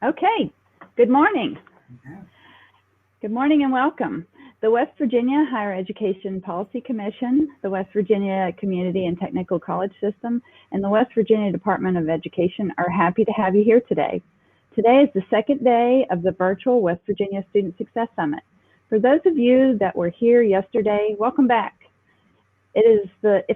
Okay, good morning. Okay. Good morning and welcome. The West Virginia Higher Education Policy Commission, the West Virginia Community and Technical College System, and the West Virginia Department of Education are happy to have you here today. Today is the second day of the virtual West Virginia Student Success Summit. For those of you that were here yesterday, welcome back. If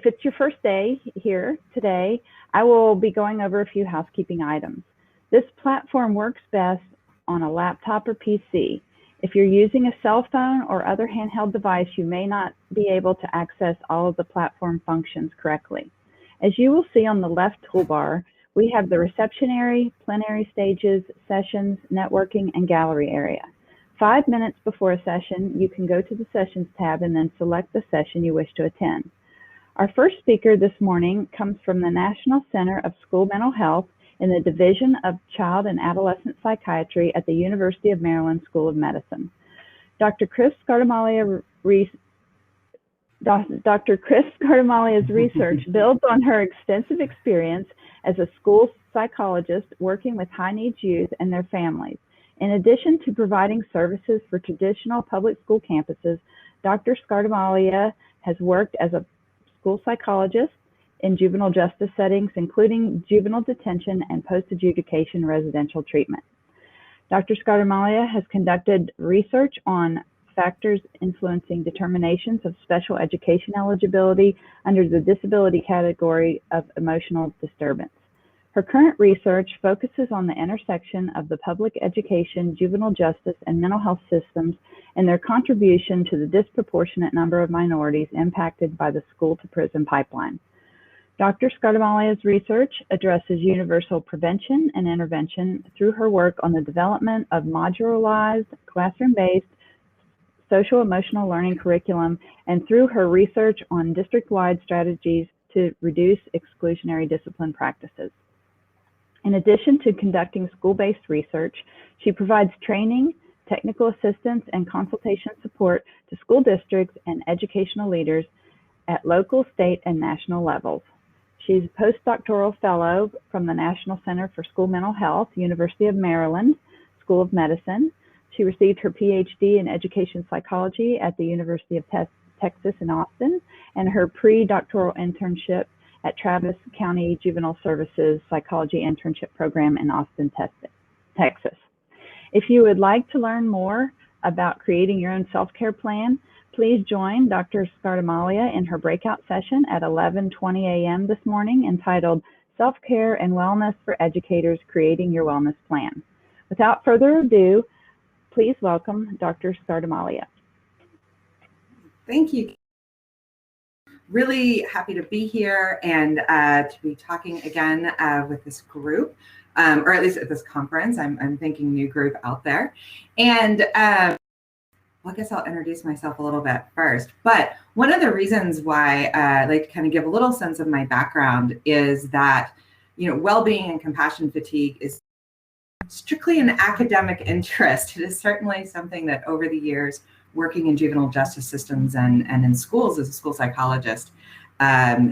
it's your first day here today, I will be going over a few housekeeping items. This platform works best on a laptop or PC. If you're using a cell phone or other handheld device, you may not be able to access all of the platform functions correctly. As you will see on the left toolbar, we have the reception area, plenary stages, sessions, networking, and gallery area. 5 minutes before a session, you can go to the Sessions tab and then select the session you wish to attend. Our first speaker this morning comes from the National Center of School Mental Health in the Division of Child and Adolescent Psychiatry at the University of Maryland School of Medicine. Dr. Chris Scardamalia's research builds on her extensive experience as a school psychologist working with high-needs youth and their families. In addition to providing services for traditional public school campuses, Dr. Scardamalia has worked as a school psychologist in juvenile justice settings, including juvenile detention and post-adjudication residential treatment. Dr. Scardamalia has conducted research on factors influencing determinations of special education eligibility under the disability category of emotional disturbance. Her current research focuses on the intersection of the public education, juvenile justice, and mental health systems and their contribution to the disproportionate number of minorities impacted by the school-to-prison pipeline. Dr. Scardamalia's research addresses universal prevention and intervention through her work on the development of modularized, classroom-based, social-emotional learning curriculum and through her research on district-wide strategies to reduce exclusionary discipline practices. In addition to conducting school-based research, she provides training, technical assistance, and consultation support to school districts and educational leaders at local, state, and national levels. She's a postdoctoral fellow from the National Center for School Mental Health, University of Maryland School of Medicine. She received her PhD in education psychology at the University of Texas in Austin and her pre-doctoral internship at Travis County Juvenile Services Psychology Internship Program in Austin, Texas. If you would like to learn more about creating your own self-care plan, please join Dr. Scardamalia in her breakout session at 11:20 a.m. this morning entitled Self-Care and Wellness for Educators, Creating Your Wellness Plan. Without further ado, please welcome Dr. Scardamalia. Thank you. Really happy to be here and to be talking again with this group, or at least at this conference. I'm thinking new group out there. And well, I guess I'll introduce myself a little bit first. But one of the reasons why I'd like to kind of give a little sense of my background is that, well-being and compassion fatigue is strictly an academic interest. It is certainly something that over the years, working in juvenile justice systems and in schools as a school psychologist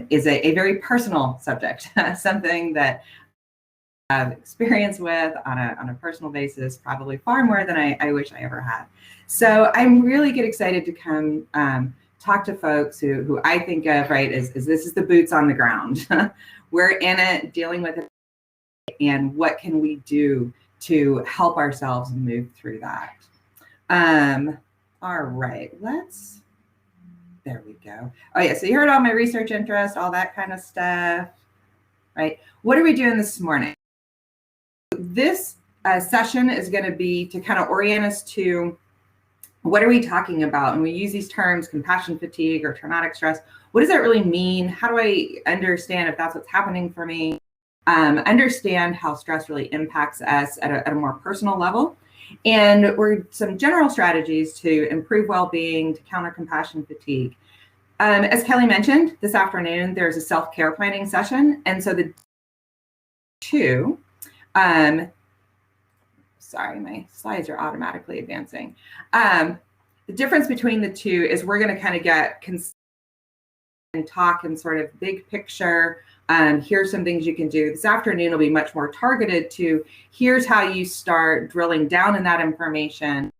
is a very personal subject, something that I have experience with on a personal basis, probably far more than I wish I ever had. So I'm really excited to come talk to folks who I think of, right, as this is the boots on the ground. We're in it, dealing with it, and what can we do to help ourselves move through that. All right, there we go. Oh yeah, so you heard all my research interest, all that kind of stuff, right? What are we doing this morning? This session is gonna be to kind of orient us to what are we talking about? And we use these terms, compassion fatigue or traumatic stress. What does that really mean? How do I understand if that's what's happening for me? Understand how stress really impacts us at a more personal level. And we're some general strategies to improve well-being, to counter compassion fatigue. As Kelly mentioned, this afternoon, there's a self-care planning session. And so the two, sorry, my slides are automatically advancing. The difference between the two is we're going to kind of get and talk in sort of big picture Here's some things you can do. This afternoon will be much more targeted to here's how you start drilling down in that information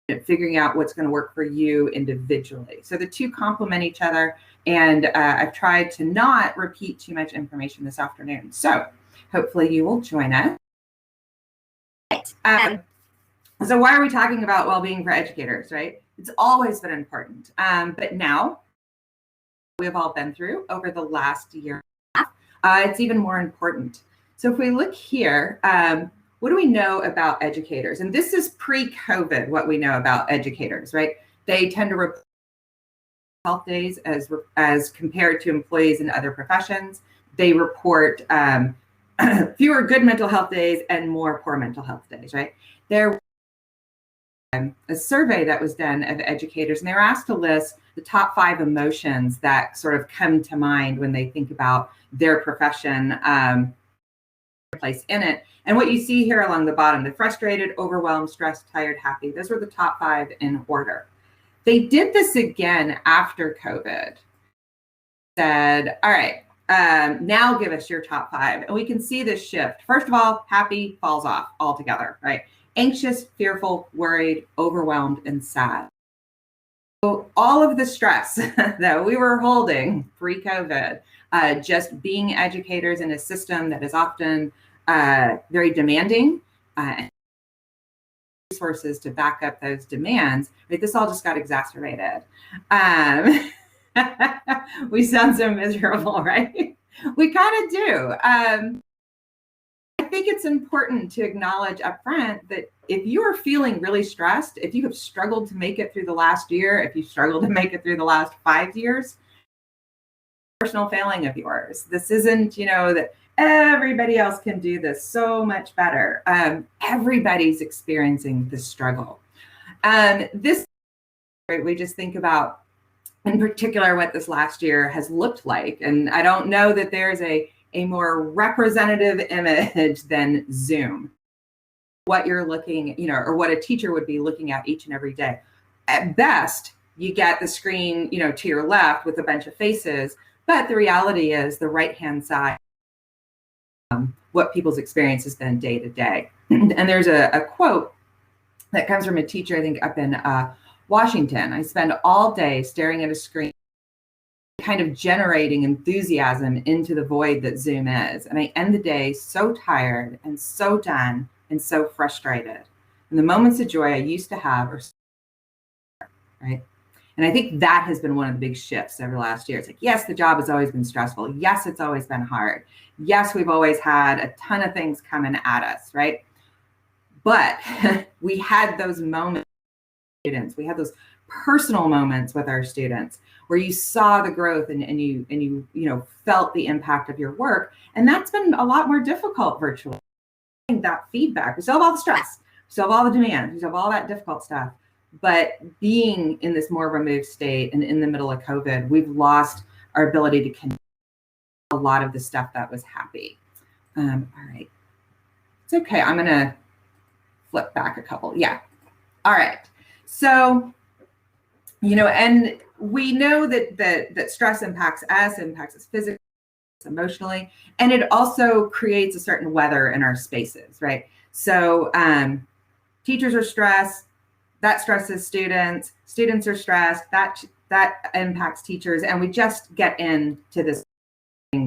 and figuring out what's going to work for you individually. So the two complement each other, and I've tried to not repeat too much information this afternoon. So hopefully you will join us. So why are we talking about well-being for educators, right? It's always been important, but now we've all been through over the last year, it's even more important. So if we look here, what do we know about educators? And this is pre-COVID, what we know about educators, right? They tend to report health days as compared to employees in other professions. They report fewer good mental health days and more poor mental health days, right? There a survey that was done of educators, and they were asked to list the top 5 emotions that sort of come to mind when they think about their profession, place in it. And what you see here along the bottom, the frustrated, overwhelmed, stressed, tired, happy, those were the top 5 in order. They did this again after COVID. Said, all right, now give us your top 5. And we can see this shift. First of all, happy falls off altogether, right? Anxious, fearful, worried, overwhelmed, and sad. So all of the stress that we were holding pre-COVID, just being educators in a system that is often very demanding, and resources to back up those demands, right? This all just got exacerbated. We sound so miserable, right? We kind of do. I think it's important to acknowledge upfront that if you are feeling really stressed, if you have struggled to make it through the last year, if you struggled to make it through the last 5 years, personal failing of yours. This isn't, that everybody else can do this so much better. Everybody's experiencing this struggle. This, we just think about, in particular, what this last year has looked like. And I don't know that there's a more representative image than Zoom. What you're looking, or what a teacher would be looking at each and every day. At best, you get the screen, to your left with a bunch of faces, but the reality is the right-hand side, what people's experience has been day to day. And there's a quote that comes from a teacher, I think up in Washington. I spend all day staring at a screen, kind of generating enthusiasm into the void that Zoom is. And I end the day so tired and so done and so frustrated. And the moments of joy I used to have are right. And I think that has been one of the big shifts over the last year. It's like, yes, the job has always been stressful. Yes, it's always been hard. Yes, we've always had a ton of things coming at us, right? But we had those moments with students. We had those personal moments with our students where you saw the growth and you felt the impact of your work. And that's been a lot more difficult virtually. That feedback. We still have all the stress. We still have all the demands. We still have all that difficult stuff. But being in this more removed state and in the middle of COVID, we've lost our ability to connect a lot of the stuff that was happy. All right. It's okay. I'm going to flip back a couple. Yeah. All right. So, and we know that stress impacts us physically, emotionally, and it also creates a certain weather in our spaces, right? So teachers are stressed, that stresses students are stressed, that impacts teachers, and we just get into this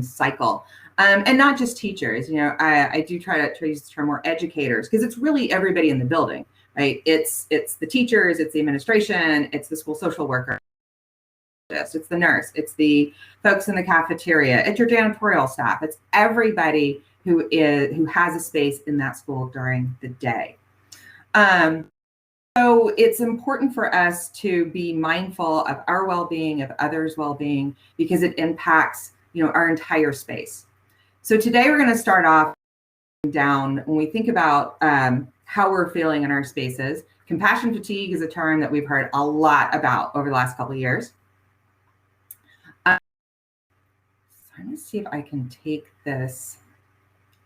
cycle. And not just teachers, I do try to use the term more educators, because it's really everybody in the building, right? It's the teachers, it's the administration, it's the school social worker, it's the nurse, it's the folks in the cafeteria, it's your janitorial staff, it's everybody who has a space in that school during the day. So it's important for us to be mindful of our well-being, of others' well-being, because it impacts, our entire space. So today we're going to start off down when we think about how we're feeling in our spaces. Compassion fatigue is a term that we've heard a lot about over the last couple of years. So I'm going to see if I can take this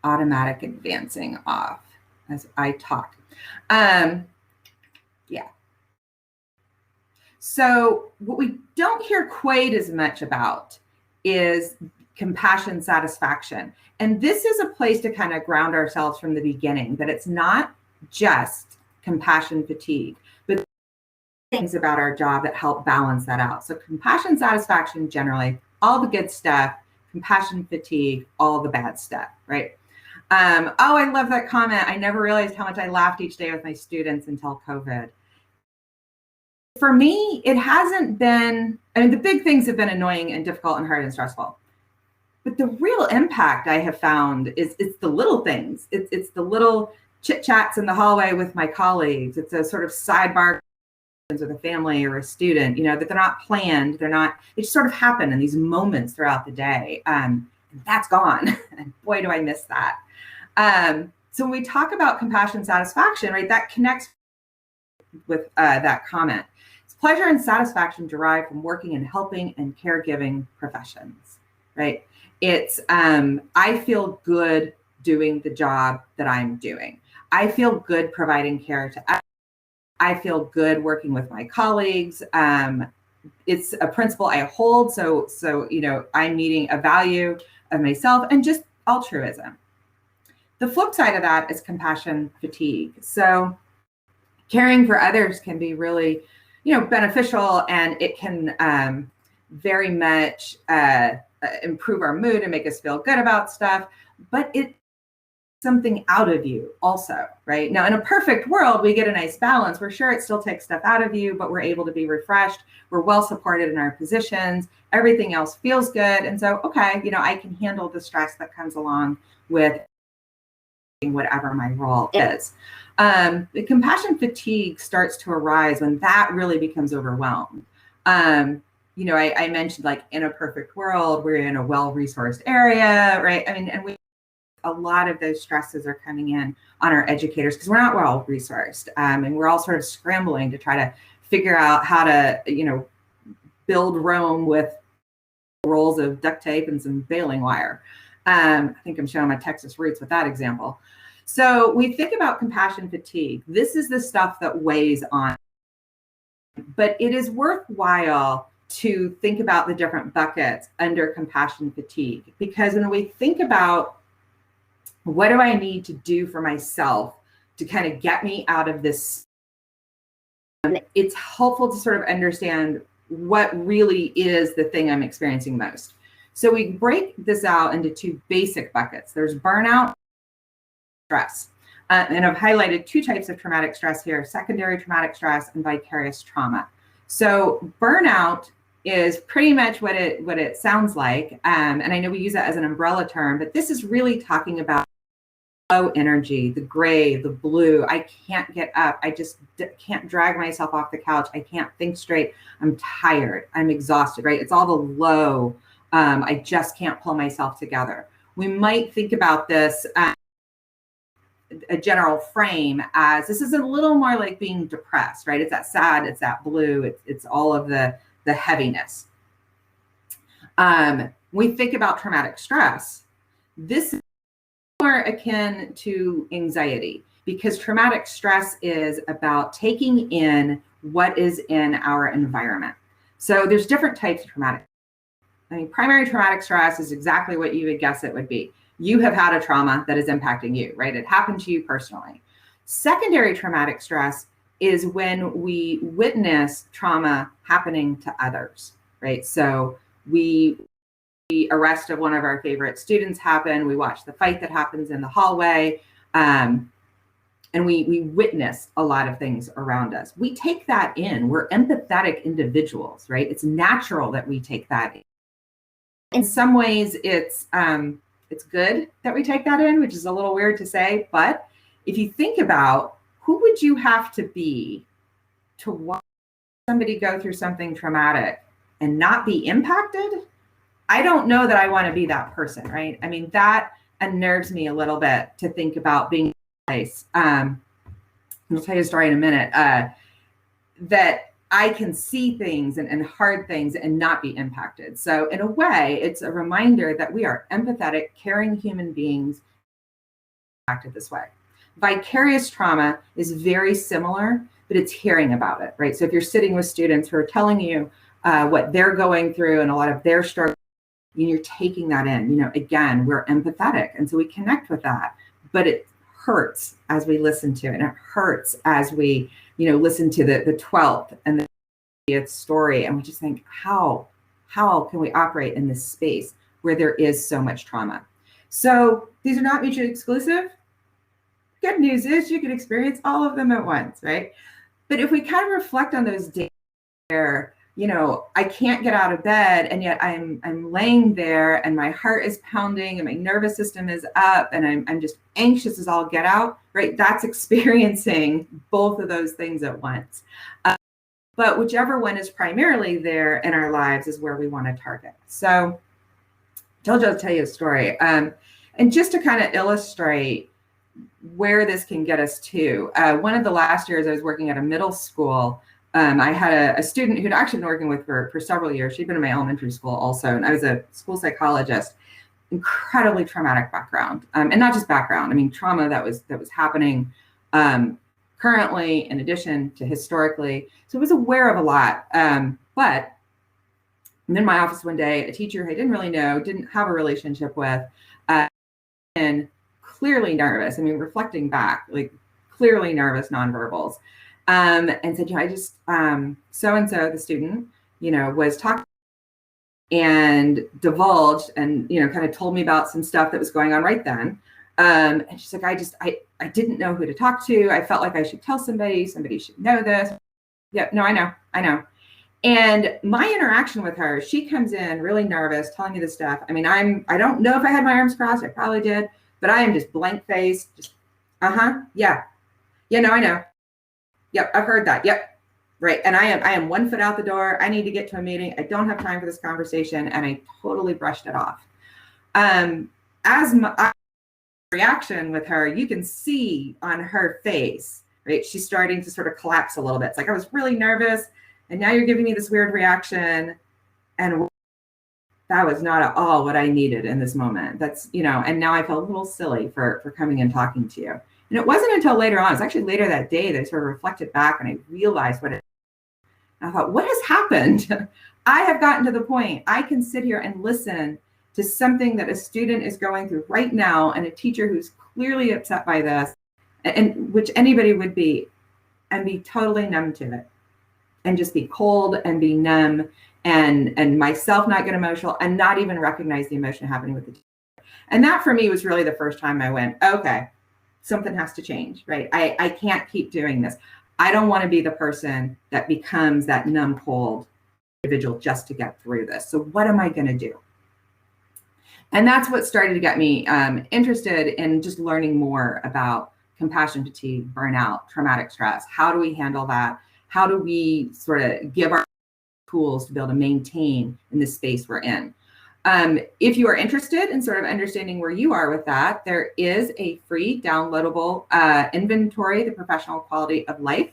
automatic advancing off as I talk. Yeah. So what we don't hear quite as much about is compassion satisfaction. And this is a place to kind of ground ourselves from the beginning, that it's not just compassion fatigue, but things about our job that help balance that out. So compassion satisfaction, generally, all the good stuff, compassion fatigue, all the bad stuff, right? Oh, I love that comment. I never realized how much I laughed each day with my students until COVID. For me, it hasn't been, I mean, the big things have been annoying and difficult and hard and stressful. But the real impact I have found is it's the little things. It's the little chit chats in the hallway with my colleagues. It's a sort of sidebar with a family or a student, you know, that they're not planned. They just sort of happen in these moments throughout the day. That's gone. And boy, do I miss that. So when we talk about compassion satisfaction, right, that connects with that comment. It's pleasure and satisfaction derived from working in helping and caregiving professions, right? It's, I feel good doing the job that I'm doing. I feel good providing care to others. I feel good working with my colleagues. It's a principle I hold. So, you know, I'm meeting a value of myself and just altruism. The flip side of that is compassion fatigue. So caring for others can be really, you know, beneficial, and it can very much improve our mood and make us feel good about stuff, but it's something out of you also, right? Now, in a perfect world, we get a nice balance. We're sure it still takes stuff out of you, but we're able to be refreshed. We're well supported in our positions. Everything else feels good. And so, okay, you know, I can handle the stress that comes along with whatever my role is. The compassion fatigue starts to arise when that really becomes overwhelmed. You know, I mentioned, like, in a perfect world, we're in a well-resourced area, right? I mean, and a lot of those stresses are coming in on our educators because we're not well-resourced. And we're all sort of scrambling to try to figure out how to, you know, build Rome with rolls of duct tape and some baling wire. I think I'm showing my Texas roots with that example. So we think about compassion fatigue. This is the stuff that weighs on, but it is worthwhile to think about the different buckets under compassion fatigue, because when we think about what do I need to do for myself to kind of get me out of this, it's helpful to sort of understand what really is the thing I'm experiencing most. So we break this out into two basic buckets. There's burnout, stress. And I've highlighted two types of traumatic stress here: secondary traumatic stress and vicarious trauma. So burnout is pretty much what it sounds like. And I know we use that as an umbrella term, but this is really talking about low energy, the gray, the blue. I can't get up. I just can't drag myself off the couch. I can't think straight. I'm tired. I'm exhausted, right? It's all the low. I just can't pull myself together. We might think about this, a general frame, as this is a little more like being depressed, right? It's that sad, it's that blue, it's all of the heaviness. We think about traumatic stress. This is more akin to anxiety, because traumatic stress is about taking in what is in our environment. So there's different types of traumatic. I mean, primary traumatic stress is exactly what you would guess it would be. You have had a trauma that is impacting you, right? It happened to you personally. Secondary traumatic stress is when we witness trauma happening to others, right? So the arrest of one of our favorite students happen. We watch the fight that happens in the hallway. And we witness a lot of things around us. We take that in. We're empathetic individuals, right? It's natural that we take that in. In some ways, it's good that we take that in, which is a little weird to say. But if you think about, who would you have to be to watch somebody go through something traumatic and not be impacted? I don't know that I want to be that person, right? I mean, that unnerves me a little bit to think about being in a place. I'll tell you a story in a minute, that I can see things and hard things and not be impacted. So in a way, it's a reminder that we are empathetic, caring human beings impacted this way. Vicarious trauma is very similar, but it's hearing about it, right? So if you're sitting with students who are telling you what they're going through and a lot of their struggles, you're taking that in. Again, we're empathetic, and so we connect with that, but it hurts as we listen to it, and it hurts as we listen to the 12th and the 50th story, and we just think, how can we operate in this space where there is so much trauma? So these are not mutually exclusive. Good news is you can experience all of them at once, right? But if we kind of reflect on those days where, I can't get out of bed, and yet I'm laying there and my heart is pounding and my nervous system is up and I'm just anxious as all get out, right? That's experiencing both of those things at once. But whichever one is primarily there in our lives is where we want to target. So I'll tell you a story. And just to kind of illustrate where this can get us to, one of the last years I was working at a middle school, I had a student who'd actually been working with for several years. She'd been in my elementary school also, and I was a school psychologist. Incredibly traumatic background, and not just background. I mean, trauma that was happening currently, in addition to historically. So I was aware of a lot. But I'm in my office one day, a teacher I didn't really know, didn't have a relationship with, and clearly nervous. I mean, reflecting back, like clearly nervous nonverbals. And said, I just, so-and-so, the student, was talking and divulged and, kind of told me about some stuff that was going on right then. And she's like, I didn't know who to talk to. I felt like I should tell somebody should know this. Yeah, no, I know. And my interaction with her, she comes in really nervous, telling me this stuff. I mean, I don't know if I had my arms crossed. I probably did, but I am just blank faced. Just, yeah, no, I know. Yep, I've heard that. Yep, right. And I am 1 foot out the door. I need to get to a meeting. I don't have time for this conversation, and I totally brushed it off. As my reaction with her, you can see on her face, right? She's starting to sort of collapse a little bit. It's like, I was really nervous, and now you're giving me this weird reaction, and that was not at all what I needed in this moment. That's, and now I feel a little silly for coming and talking to you. And it wasn't until later on, it was actually later that day that I sort of reflected back and I realized what it is. I thought, what has happened? I have gotten to the point I can sit here and listen to something that a student is going through right now, and a teacher who's clearly upset by this, and which anybody would be, and be totally numb to it, and just be cold and be numb, and myself not get emotional and not even recognize the emotion happening with the teacher. And that for me was really the first time I went, okay, something has to change, right? I can't keep doing this. I don't want to be the person that becomes that numb, cold individual just to get through this. So what am I going to do? And that's what started to get me interested in just learning more about compassion fatigue, burnout, traumatic stress. How do we handle that? How do we sort of give our tools to be able to maintain in the space we're in? If you are interested in sort of understanding where you are with that, there is a free downloadable inventory, the professional quality of life.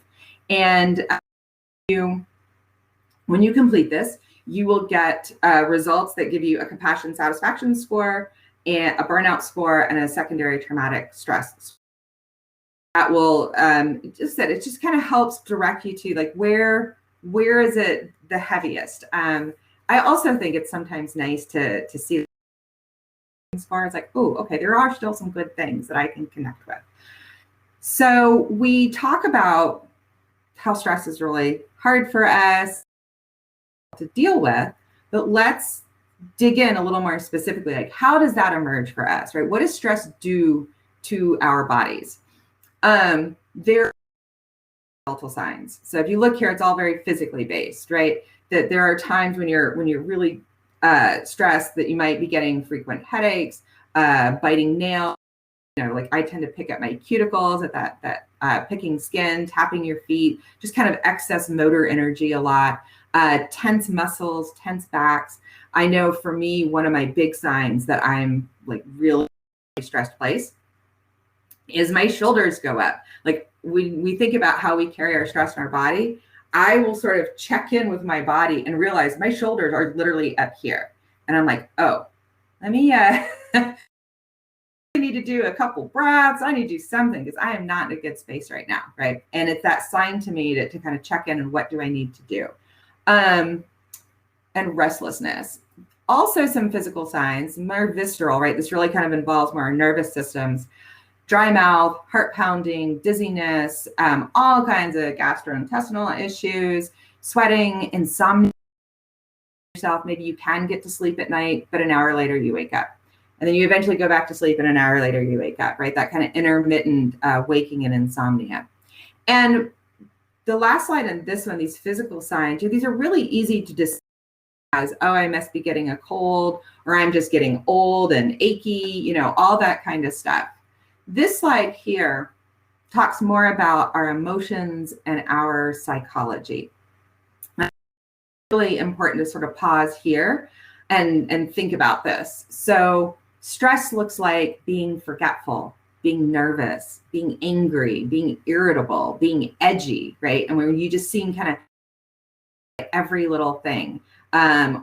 And when you complete this, you will get results that give you a compassion satisfaction score, and a burnout score, and a secondary traumatic stress. That will it just kind of helps direct you to like where is it the heaviest. I also think it's sometimes nice to see as far as like, oh, okay, there are still some good things that I can connect with. So we talk about how stress is really hard for us to deal with, but let's dig in a little more specifically. Like, how does that emerge for us, right? What does stress do to our bodies? There are multiple signs. So if you look here, it's all very physically based, right? That there are times when you're really stressed that you might be getting frequent headaches, biting nails. Like I tend to pick at my cuticles, at that picking skin, tapping your feet, just kind of excess motor energy a lot, tense muscles, tense backs. I know for me, one of my big signs that I'm like really stressed place is my shoulders go up. Like we think about how we carry our stress in our body. I will sort of check in with my body and realize my shoulders are literally up here. And I'm like, oh, let me, I need to do a couple breaths. I need to do something because I am not in a good space right now, right? And it's that sign to me to kind of check in and what do I need to do? And restlessness. Also some physical signs, more visceral, right? This really kind of involves more our nervous systems. Dry mouth, heart pounding, dizziness, all kinds of gastrointestinal issues, sweating, insomnia. Yourself, maybe you can get to sleep at night, but an hour later you wake up. And then you eventually go back to sleep and an hour later you wake up, right? That kind of intermittent waking and insomnia. And the last slide in this one, these physical signs, these are really easy to discuss as, oh, I must be getting a cold, or I'm just getting old and achy, all that kind of stuff. This slide here talks more about our emotions and our psychology. It's really important to sort of pause here and think about this. So stress looks like being forgetful, being nervous, being angry, being irritable, being edgy, right? And when you just seeing kind of every little thing,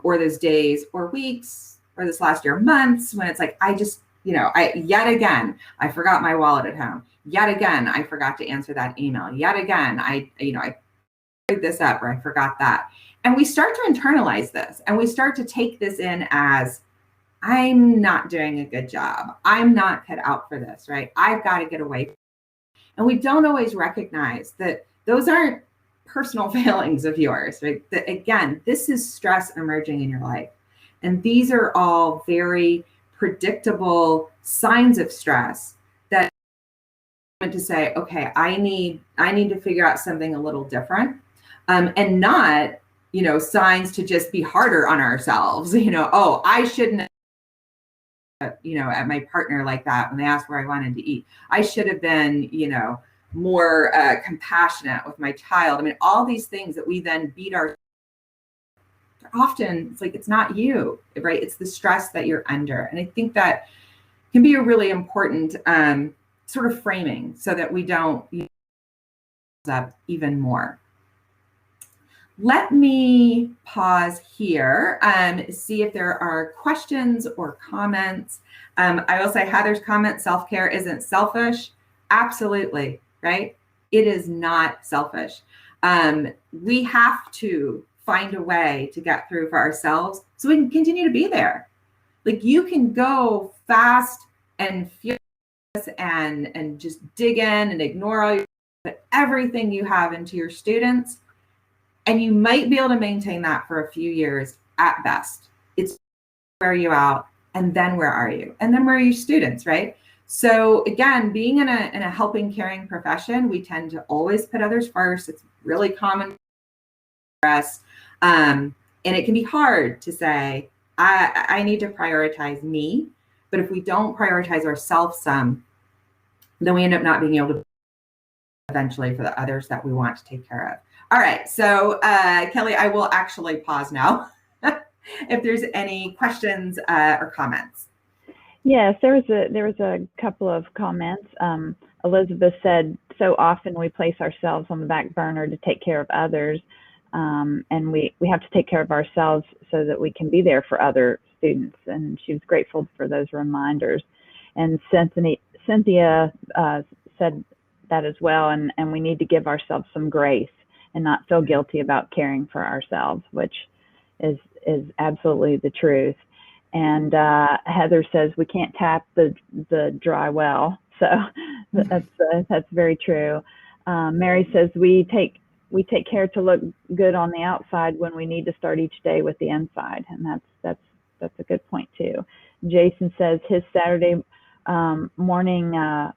or those days or weeks or this last year, months, when it's like, I just, yet again, I forgot my wallet at home. Yet again, I forgot to answer that email. Yet again, I picked this up or I forgot that. And we start to internalize this and we start to take this in as, I'm not doing a good job. I'm not cut out for this, right? I've got to get away from it. And we don't always recognize that those aren't personal failings of yours, right? That, again, this is stress emerging in your life. And these are all very predictable signs of stress that to say, okay, I need to figure out something a little different, and not, signs to just be harder on ourselves. Oh, I shouldn't, at my partner like that when they asked where I wanted to eat. I should have been, more compassionate with my child. I mean, all these things that we then beat our. Often it's like, it's not you, right? It's the stress that you're under. And I think that can be a really important sort of framing so that we don't up even more. Let me pause here and see if there are questions or comments. I will say Heather's comment, self-care isn't selfish. Absolutely, right? It is not selfish. We have to find a way to get through for ourselves so we can continue to be there. Like, you can go fast and furious and just dig in and ignore all everything you have into your students. And you might be able to maintain that for a few years at best. It's where are you out? And then where are you? And then where are your students, right? So again, being in a helping, caring profession, we tend to always put others first. It's really common for us. And it can be hard to say, I need to prioritize me. But if we don't prioritize ourselves some, then we end up not being able to eventually for the others that we want to take care of. All right, so Kelly, I will actually pause now if there's any questions or comments. Yes, there was a couple of comments. Elizabeth said, so often we place ourselves on the back burner to take care of others, and we have to take care of ourselves so that we can be there for other students. And she was grateful for those reminders. And Cynthia said that as well, and we need to give ourselves some grace and not feel guilty about caring for ourselves, which is absolutely the truth. And Heather says we can't tap the dry well, so that's very true. Mary says we take care to look good on the outside when we need to start each day with the inside, and that's a good point too. Jason says his Saturday morning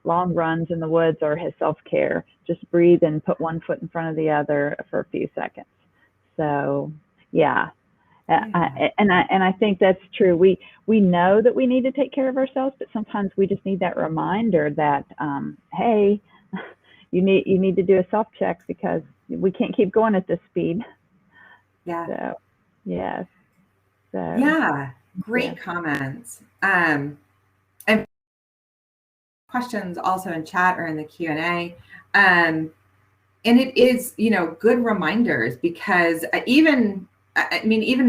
long runs in the woods are his self-care. Just breathe and put one foot in front of the other for a few seconds. So yeah. I think that's true. We know that we need to take care of ourselves, but sometimes we just need that reminder that hey, you need to do a self check because we can't keep going at this speed. Yeah. So yes. So yeah, great comments. And questions also in chat or in the Q&A. And it is, good reminders because even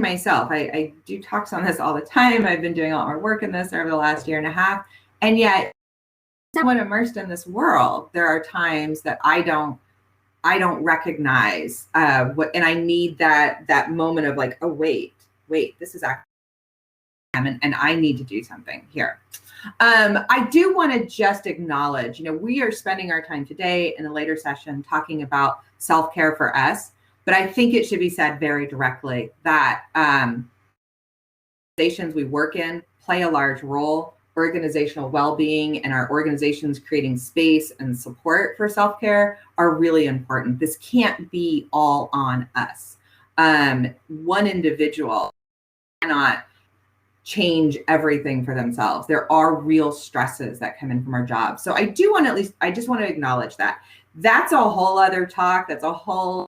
myself, I do talks on this all the time. I've been doing a lot more work in this over the last year and a half. And yet, someone immersed in this world, there are times that I don't recognize what, and I need that moment of like, oh, wait, this is actually and I need to do something here. I do want to just acknowledge, we are spending our time today in a later session talking about self-care for us, but I think it should be said very directly that organizations we work in play a large role. Organizational well-being and our organizations creating space and support for self-care are really important. This can't be all on us. One individual cannot change everything for themselves. There are real stresses that come in from our jobs. So I just want to acknowledge that. That's a whole other talk. That's a whole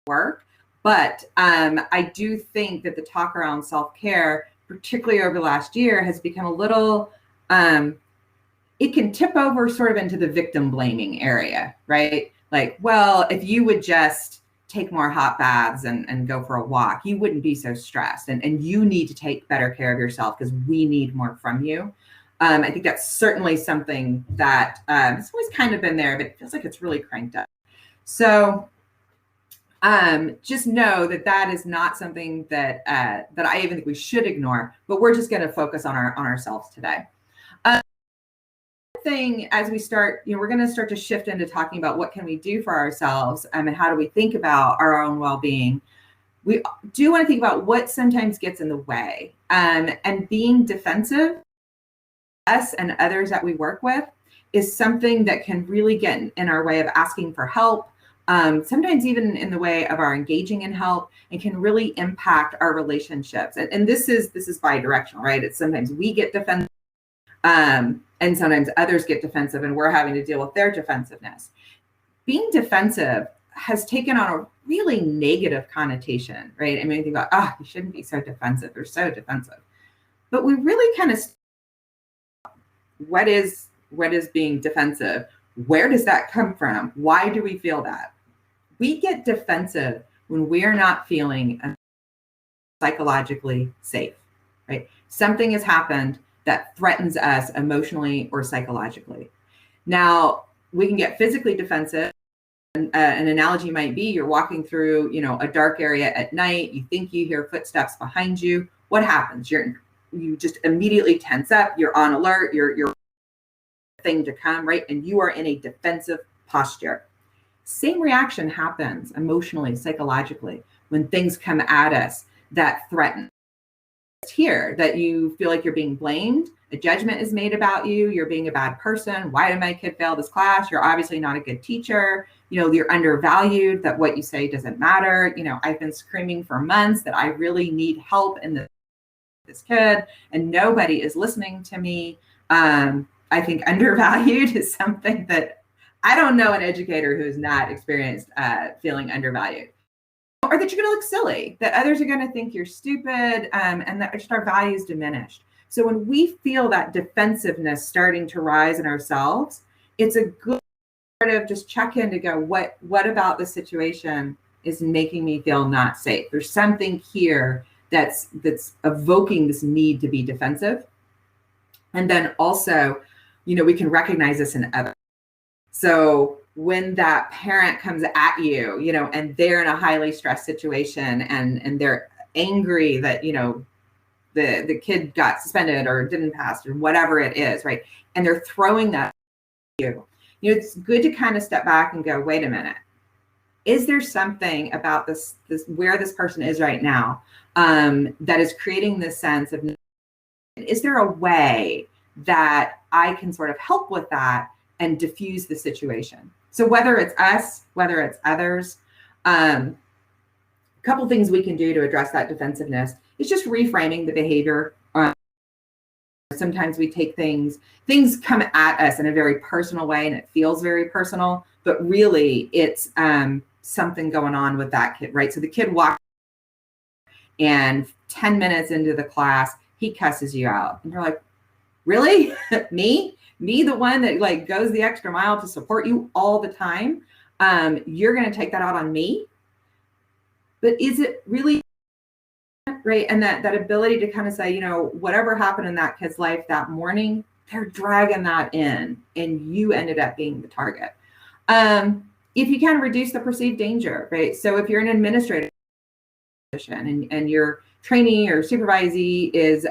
work. But I do think that the talk around self-care, particularly over the last year, has become a little, it can tip over sort of into the victim blaming area, right? Like, well, if you would just take more hot baths and go for a walk, you wouldn't be so stressed. And you need to take better care of yourself because we need more from you. I think that's certainly something that it's always kind of been there, but it feels like it's really cranked up. So just know that is not something that I even think we should ignore, but we're just going to focus on ourselves today. Thing as we start, we're going to start to shift into talking about what can we do for ourselves and how do we think about our own well-being. We do want to think about what sometimes gets in the way, and being defensive, us and others that we work with, is something that can really get in our way of asking for help. Sometimes even in the way of our engaging in help, and can really impact our relationships. And this is bi-directional, right? It's sometimes we get defensive, and sometimes others get defensive, and we're having to deal with their defensiveness. Being defensive has taken on a really negative connotation, right? I mean, think about, you shouldn't be so defensive. They're so defensive. But we really kind of, what is being defensive? Where does that come from? Why do we feel that? We get defensive when we are not feeling psychologically safe, right? Something has happened that threatens us emotionally or psychologically. Now, we can get physically defensive. An analogy might be you're walking through, a dark area at night. You think you hear footsteps behind you. What happens? You just immediately tense up. You're on alert. You're thing to come, right? And you are in a defensive posture. Same reaction happens emotionally, psychologically, when things come at us that threaten. Here that you feel like you're being blamed, a judgment is made about you, you're being a bad person, why did my kid fail this class, you're obviously not a good teacher, you're undervalued, that what you say doesn't matter, I've been screaming for months that I really need help in this kid and nobody is listening to me. I think undervalued is something that I don't know an educator who's not experienced feeling undervalued. Or that you're going to look silly, that others are going to think you're stupid, and that just our values diminished. So when we feel that defensiveness starting to rise in ourselves, it's a good sort of just check in to go, what about the situation is making me feel not safe? There's something here that's evoking this need to be defensive. And then also, we can recognize this in others. So when that parent comes at you, and they're in a highly stressed situation and they're angry that, the kid got suspended or didn't pass or whatever it is, right? And they're throwing that at you. It's good to kind of step back and go, wait a minute. Is there something about this where this person is right now that is creating this sense of, is there a way that I can sort of help with that and diffuse the situation? So whether it's us, whether it's others, a couple things we can do to address that defensiveness is just reframing the behavior. Sometimes we take things come at us in a very personal way and it feels very personal, but really it's something going on with that kid, right? So the kid walks and 10 minutes into the class, he cusses you out. And you're like, really? Me, the one that goes the extra mile to support you all the time. You're going to take that out on me. But is it really right? And that ability to kind of say, whatever happened in that kid's life that morning, they're dragging that in and you ended up being the target. If you can reduce the perceived danger, right? So if you're an administrative position and you're trainee or supervisee is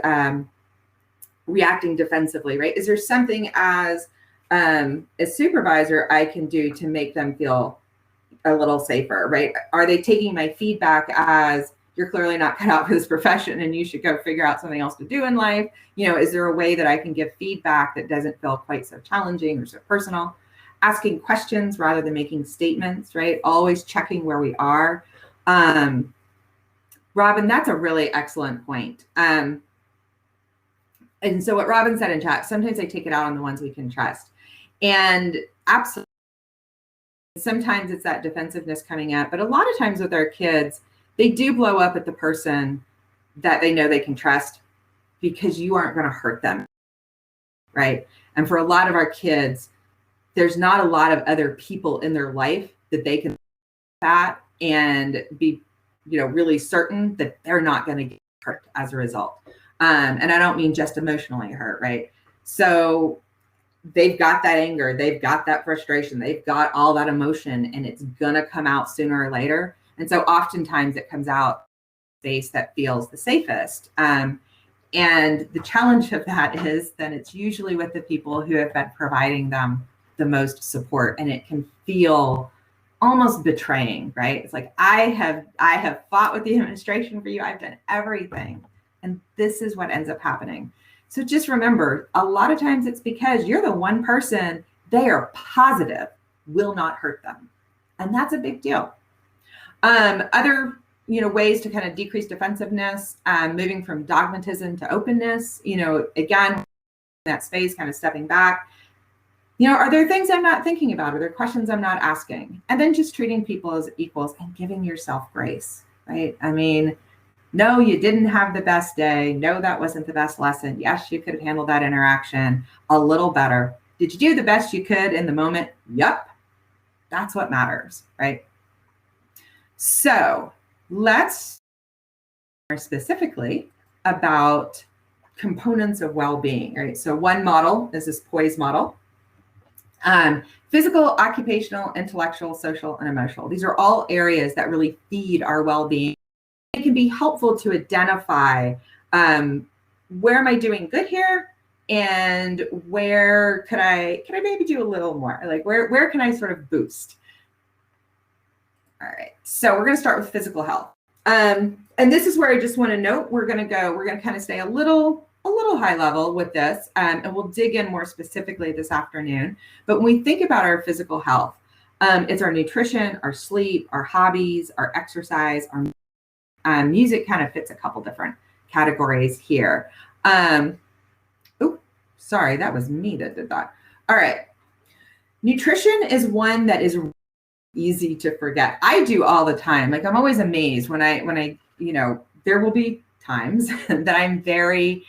reacting defensively, right? Is there something as a supervisor I can do to make them feel a little safer, right? Are they taking my feedback as you're clearly not cut out for this profession and you should go figure out something else to do in life? Is there a way that I can give feedback that doesn't feel quite so challenging or so personal? Asking questions rather than making statements, right? Always checking where we are. Robin, that's a really excellent point. And so what Robin said in chat, sometimes I take it out on the ones we can trust. And absolutely, sometimes it's that defensiveness coming up, but a lot of times with our kids, they do blow up at the person that they know they can trust because you aren't going to hurt them, right? And for a lot of our kids, there's not a lot of other people in their life that they can that and be, really certain that they're not going to get hurt as a result. And I don't mean just emotionally hurt, right? So they've got that anger, they've got that frustration, they've got all that emotion, and it's going to come out sooner or later. And so oftentimes it comes out space that feels the safest. And the challenge of that is then it's usually with the people who have been providing them the most support, and it can feel almost betraying, right? It's like, I have fought with the administration for you, I've done everything, and this is what ends up happening. So just remember, a lot of times it's because you're the one person they are positive will not hurt them, and that's a big deal. Other ways to kind of decrease defensiveness, moving from dogmatism to openness, again, that space, kind of stepping back. Are there things I'm not thinking about? Are there questions I'm not asking? And then just treating people as equals and giving yourself grace, right? I mean, no, you didn't have the best day. No, that wasn't the best lesson. Yes, you could have handled that interaction a little better. Did you do the best you could in the moment? Yep. That's what matters, right? So let's more specifically about components of well-being, right? So one model is this POISE model. Physical, occupational, intellectual, social, and emotional. These are all areas that really feed our well-being. It can be helpful to identify where am I doing good here, and where could I maybe do a little more? Like where can I sort of boost? All right, so we're going to start with physical health. And this is where I just want to note we're going to kind of stay a little high level with this, and we'll dig in more specifically this afternoon. But when we think about our physical health, it's our nutrition, our sleep, our hobbies, our exercise, our music kind of fits a couple different categories here. Sorry, that was me that did that. All right. Nutrition is one that is easy to forget. I do all the time. Like, I'm always amazed when I there will be times that I'm very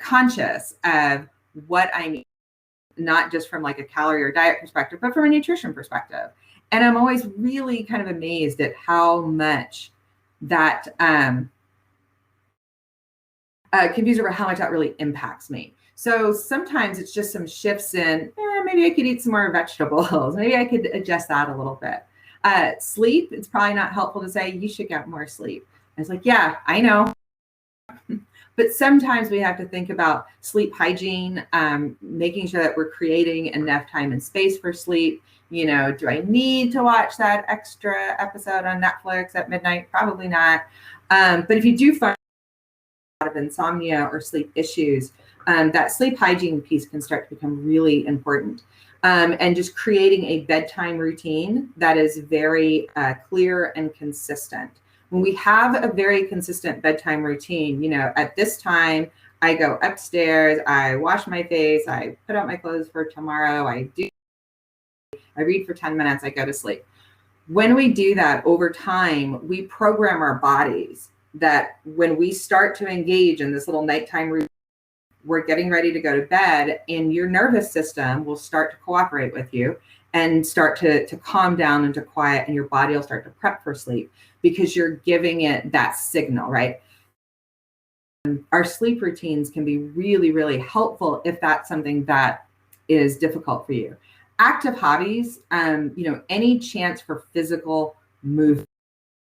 conscious of what I need, not just from like a calorie or diet perspective, but from a nutrition perspective. And I'm always really kind of amazed at how much that confused over how much that really impacts me. So sometimes it's just some shifts in, maybe I could eat some more vegetables. Maybe I could adjust that a little bit. Sleep, it's probably not helpful to say you should get more sleep. And it's like, yeah, I know. But sometimes we have to think about sleep hygiene, making sure that we're creating enough time and space for sleep. Do I need to watch that extra episode on Netflix at midnight? Probably not. But if you do find a lot of insomnia or sleep issues, that sleep hygiene piece can start to become really important. And just creating a bedtime routine that is very clear and consistent. When we have a very consistent bedtime routine, at this time, I go upstairs, I wash my face, I put out my clothes for tomorrow, I read for 10 minutes, I go to sleep. When we do that over time, we program our bodies that when we start to engage in this little nighttime routine, we're getting ready to go to bed, and your nervous system will start to cooperate with you and start to calm down and to quiet, and your body will start to prep for sleep because you're giving it that signal, right? Our sleep routines can be really, really helpful if that's something that is difficult for you. Active hobbies, any chance for physical movement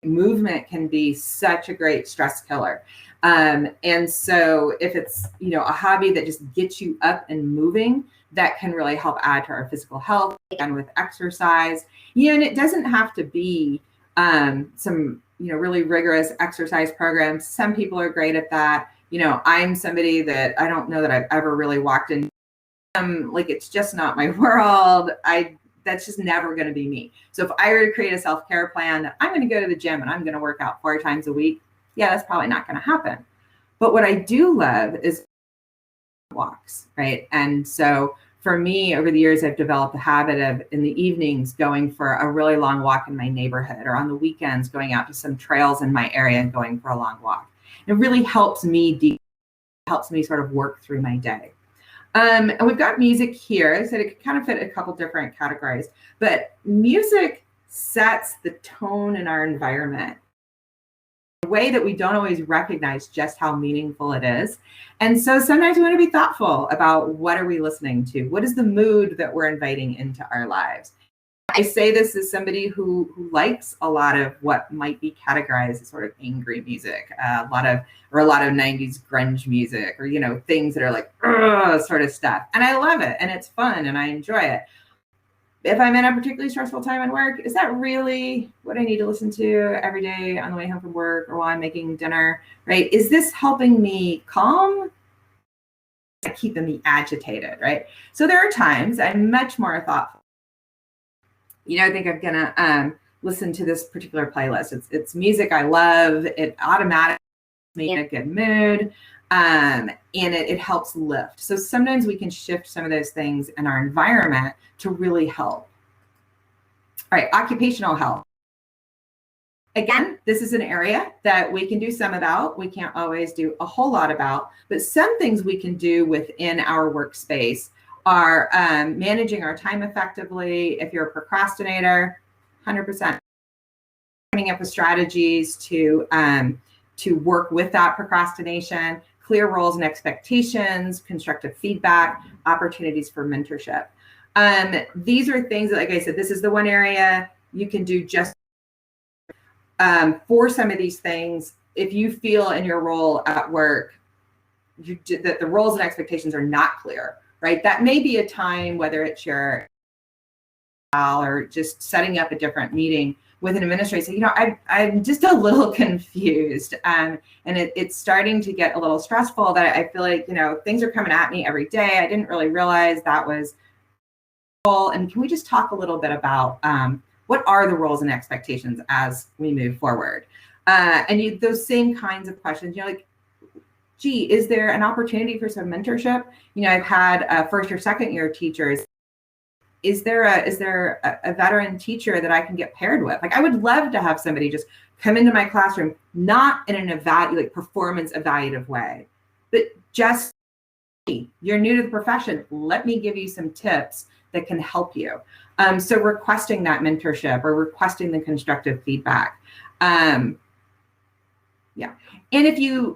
movement can be such a great stress killer. And so if it's, a hobby that just gets you up and moving, that can really help add to our physical health. And with exercise, and it doesn't have to be some, really rigorous exercise programs. Some people are great at that. I'm somebody that I don't know that I've ever really walked in. Like, it's just not my world. That's just never going to be me. So if I were to create a self-care plan that I'm going to go to the gym and I'm going to work out 4 times a week, yeah, that's probably not going to happen. But what I do love is walks, right? And so for me, over the years, I've developed a habit of, in the evenings, going for a really long walk in my neighborhood, or on the weekends, going out to some trails in my area and going for a long walk. It really helps me sort of work through my day. And we've got music here, so it can kind of fit a couple different categories, but music sets the tone in our environment in a way that we don't always recognize just how meaningful it is. And so sometimes we want to be thoughtful about, what are we listening to? What is the mood that we're inviting into our lives? I say this as somebody who likes a lot of what might be categorized as sort of angry music, a lot of 90s grunge music, or, things that are like, sort of stuff. And I love it, and it's fun, and I enjoy it. If I'm in a particularly stressful time at work, is that really what I need to listen to every day on the way home from work, or while I'm making dinner, right? Is this helping me calm? Keeping me agitated, right? So there are times I'm much more thoughtful. I think I'm gonna listen to this particular playlist. It's music I love. It automatically makes me in a good mood, and it helps lift. So sometimes we can shift some of those things in our environment to really help. All right, occupational health. Again, this is an area that we can do some about. We can't always do a whole lot about, but some things we can do within our workspace are managing our time effectively. If you're a procrastinator, 100%. Coming up with strategies to work with that procrastination, clear roles and expectations, constructive feedback, opportunities for mentorship. These are things that, like I said, this is the one area you can do just for some of these things. If you feel in your role at work that the roles and expectations are not clear, right? That may be a time, whether it's your or just setting up a different meeting with an administrator, say, I'm just a little confused, and it's starting to get a little stressful, that I feel like, things are coming at me every day. I didn't really realize that was cool. And can we just talk a little bit about what are the roles and expectations as we move forward? And those same kinds of questions, like, gee, is there an opportunity for some mentorship? I've had first or second year teachers. Is there a veteran teacher that I can get paired with? Like, I would love to have somebody just come into my classroom, not in an performance evaluative way, but just, you're new to the profession. Let me give you some tips that can help you. So requesting that mentorship or requesting the constructive feedback. Yeah. And if you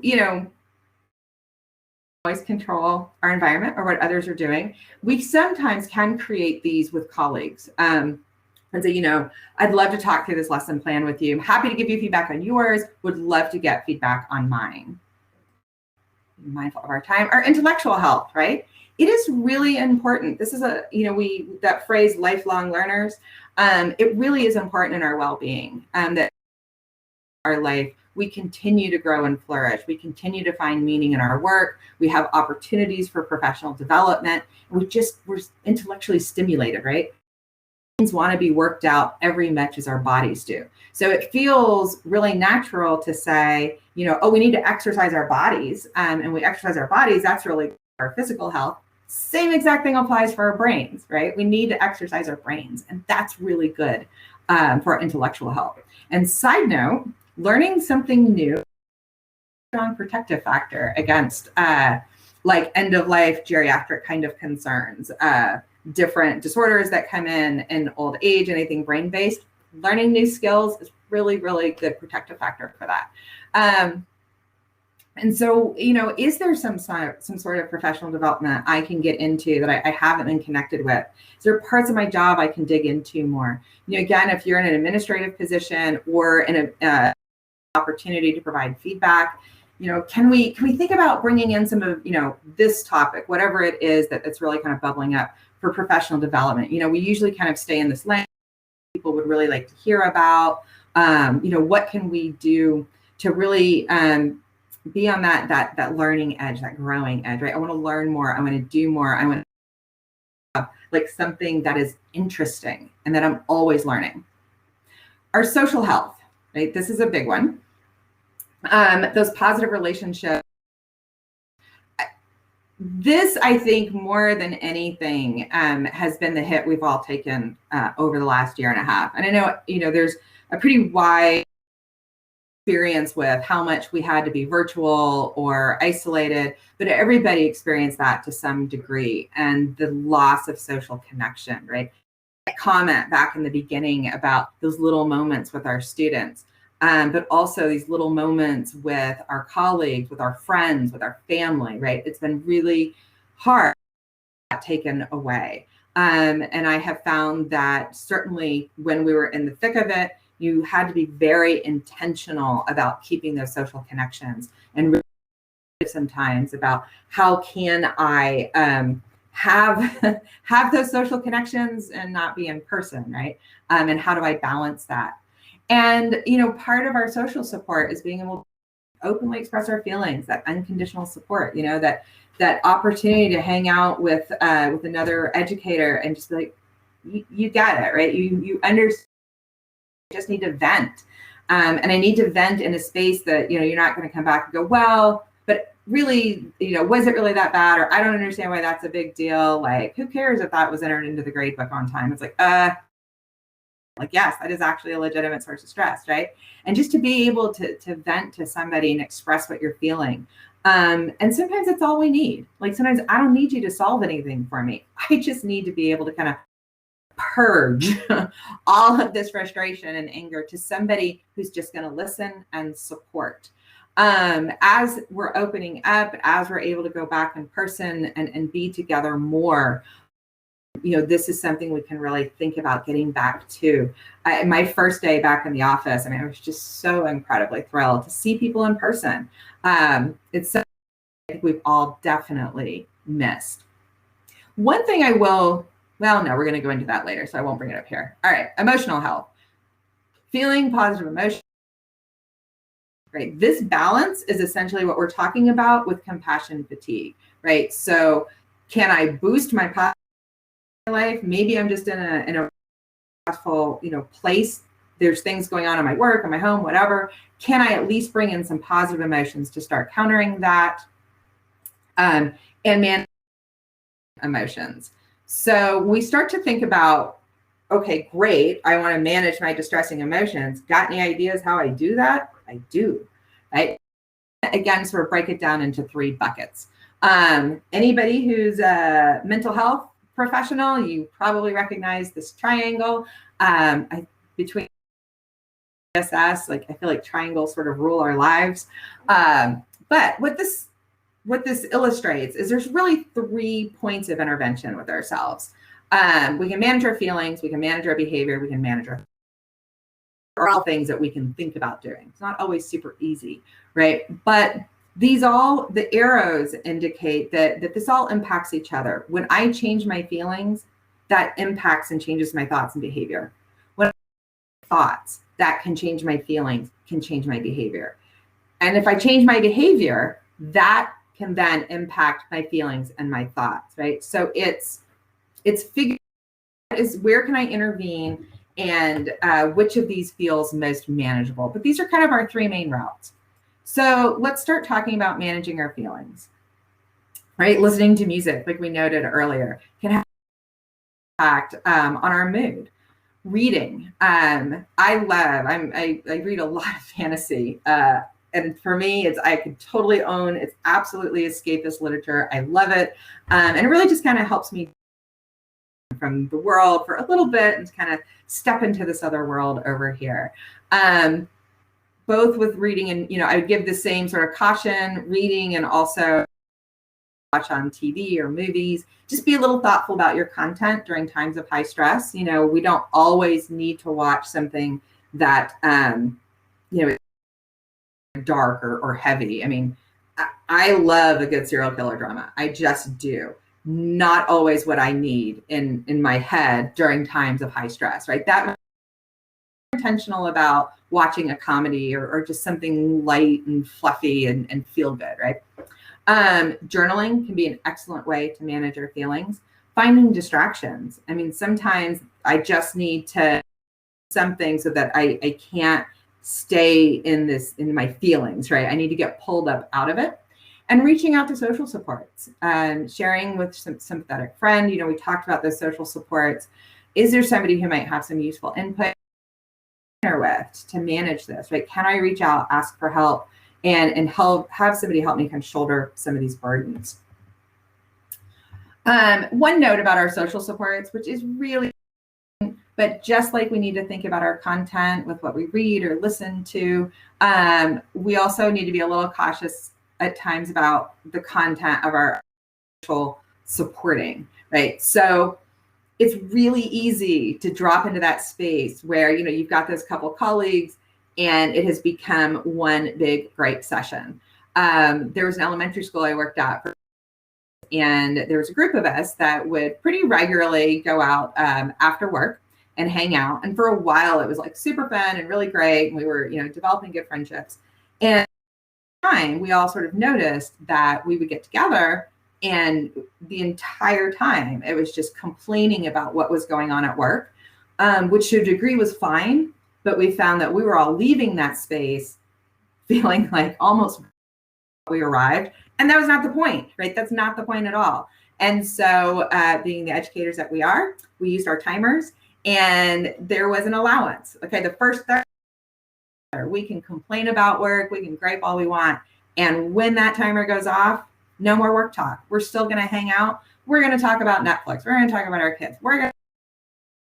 always control our environment or what others are doing, we sometimes can create these with colleagues and say, I'd love to talk through this lesson plan with you. I'm happy to give you feedback on yours. Would love to get feedback on mine. Be mindful of our time. Our intellectual health, right? It is really important. This is that phrase, lifelong learners. It really is important in our well-being, that our life, we continue to grow and flourish. We continue to find meaning in our work. We have opportunities for professional development. We're intellectually stimulated, right? Things want to be worked out every much as our bodies do. So it feels really natural to say, we need to exercise our bodies. And we exercise our bodies, that's really our physical health. Same exact thing applies for our brains, right? We need to exercise our brains. And that's really good for our intellectual health. And side note, learning something new, strong protective factor against like end of life geriatric kind of concerns, different disorders that come in old age, anything brain-based. Learning new skills is really, really good protective factor for that. And so, is there some sort of professional development I can get into that I haven't been connected with? Is there parts of my job I can dig into more? Again, if you're in an administrative position or in a opportunity to provide feedback, can we think about bringing in some of this topic, whatever it is that's really kind of bubbling up for professional development? We usually kind of stay in this lane. People would really like to hear about. What can we do to really be on that learning edge, that growing edge, right? I want to learn more. I want to do more. I want to have like something that is interesting and that I'm always learning. Our social health, right? This is a big one. Those positive relationships. This, I think, more than anything, has been the hit we've all taken over the last year and a half. And I know, there's a pretty wide experience with how much we had to be virtual or isolated, but everybody experienced that to some degree, and the loss of social connection, right? Comment back in the beginning about those little moments with our students, but also these little moments with our colleagues, with our friends, with our family, right? It's been really hard taken away. And I have found that certainly when we were in the thick of it, you had to be very intentional about keeping those social connections, and really sometimes about how can I have those social connections and not be in person, right? And how do I balance that? And part of our social support is being able to openly express our feelings, that unconditional support, that opportunity to hang out with another educator and just be like, you got it, right? You understand. Just need to vent, and I need to vent in a space that you're not going to come back and go, well, but really, was it really that bad? Or I don't understand why that's a big deal. Like, who cares if that was entered into the grade book on time? It's like, yes, that is actually a legitimate source of stress, right? And just to be able to vent to somebody and express what you're feeling. And sometimes it's all we need. Like, sometimes I don't need you to solve anything for me. I just need to be able to kind of purge all of this frustration and anger to somebody who's just going to listen and support. As we're opening up, as we're able to go back in person and be together more, this is something we can really think about getting back to. My first day back in the office, I was just so incredibly thrilled to see people in person. It's something I think we've all definitely missed. One thing well, no, we're going to go into that later, so I won't bring it up here. All right, emotional health. Feeling positive emotion. Right, this balance is essentially what we're talking about with compassion fatigue, right? So can I boost my positive life? Maybe I'm just in a stressful, place. There's things going on in my work, in my home, whatever. Can I at least bring in some positive emotions to start countering that? And manage emotions. So we start to think about, okay, great. I want to manage my distressing emotions. Got any ideas how I do that? I do. Right? Again, sort of break it down into 3 buckets. Anybody who's a mental health professional, you probably recognize this triangle between SS. Like, I feel like triangles sort of rule our lives. But what this illustrates is there's really 3 points of intervention with ourselves. We can manage our feelings, we can manage our behavior, we can manage are all things that we can think about doing. It's not always super easy, right? But the arrows indicate that this all impacts each other. When I change my feelings, that impacts and changes my thoughts and behavior. When I thoughts, that can change my feelings, can change my behavior. And if I change my behavior, that can then impact my feelings and my thoughts, right? So it's figuring out is where can I intervene and which of these feels most manageable. But these are kind of our 3 main routes. So let's start talking about managing our feelings, right? Listening to music, like we noted earlier, can have an impact on our mood. Reading, I read a lot of fantasy. And for me, I could totally own, it's absolutely escapist literature. I love it. And it really just kind of helps me from the world for a little bit and kind of step into this other world over here. both with reading and, I would give the same sort of caution, reading and also watch on TV or movies. Just be a little thoughtful about your content during times of high stress. We don't always need to watch something that, is dark or heavy. I mean, I love a good serial killer drama. I just do. Not always what I need in my head during times of high stress, right? That intentional about watching a comedy or just something light and fluffy and feel good, right? Journaling can be an excellent way to manage our feelings. Finding distractions. I mean, sometimes I just need to something so that I can't stay in my feelings, right? I need to get pulled up out of it. And reaching out to social supports, sharing with some sympathetic friend. We talked about those social supports. Is there somebody who might have some useful input with to manage this, right? Can I reach out, ask for help, and have somebody help me kind of shoulder some of these burdens? One note about our social supports, which is really, but just like we need to think about our content with what we read or listen to, we also need to be a little cautious at times about the content of our social supporting, right? So it's really easy to drop into that space where, you've got those couple colleagues and it has become one big gripe session. There was an elementary school I worked at, and there was a group of us that would pretty regularly go out after work and hang out. And for a while, it was like super fun and really great. And we were, developing good friendships. And time, we all sort of noticed that we would get together, and the entire time it was just complaining about what was going on at work, which to a degree was fine. But we found that we were all leaving that space feeling like almost we arrived. And that was not the point, right? That's not the point at all. And so being the educators that we are, we used our timers, and there was an allowance. Okay, the first 30 we can complain about work, we can gripe all we want. And when that timer goes off, no more work talk. We're still going to hang out. We're going to talk about Netflix. We're going to talk about our kids. We're going